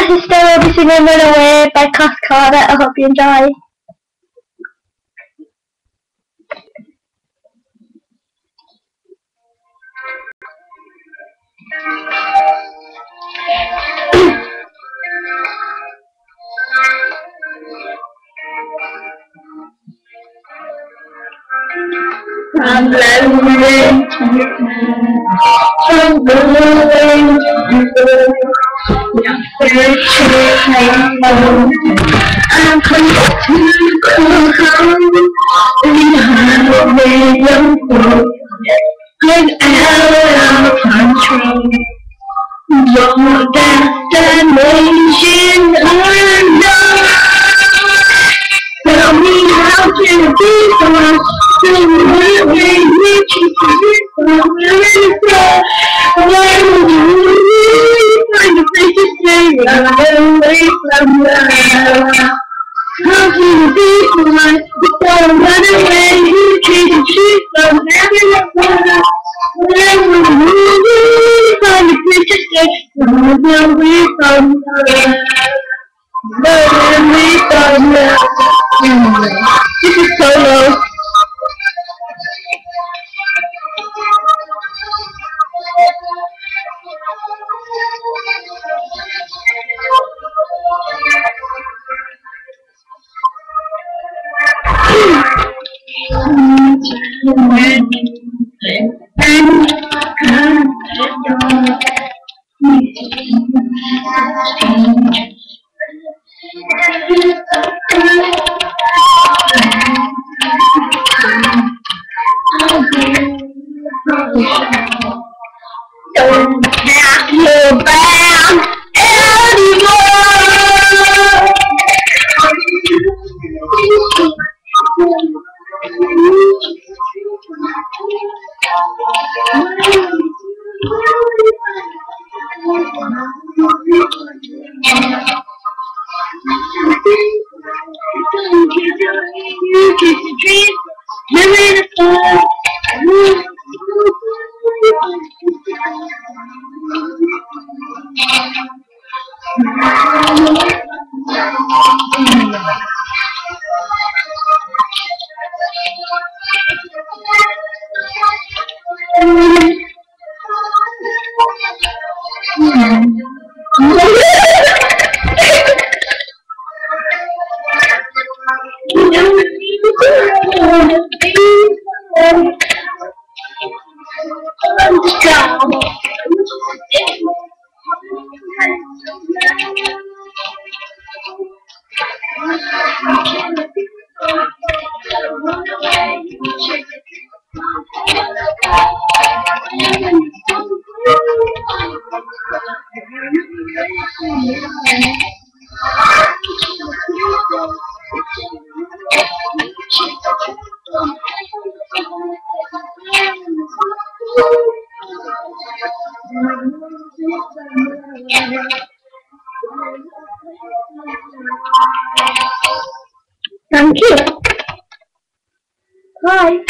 This is still I'll be singing Run Away by Cass Carter. I hope you enjoy. I'm lonely, I'm lonely, I'm coming to come home, behind the young like out of control. Your destination unknown. Tell me how to be so much. Where you find a place to stay? Run away from love. How can you be so much? Don't run away. You change the truth from everyone. Where you find a place to stay? Run away from love. Run away from love. This is solo. Don't have you back anymore. You kiss the dream, you're in a flood. Thank you. Bye.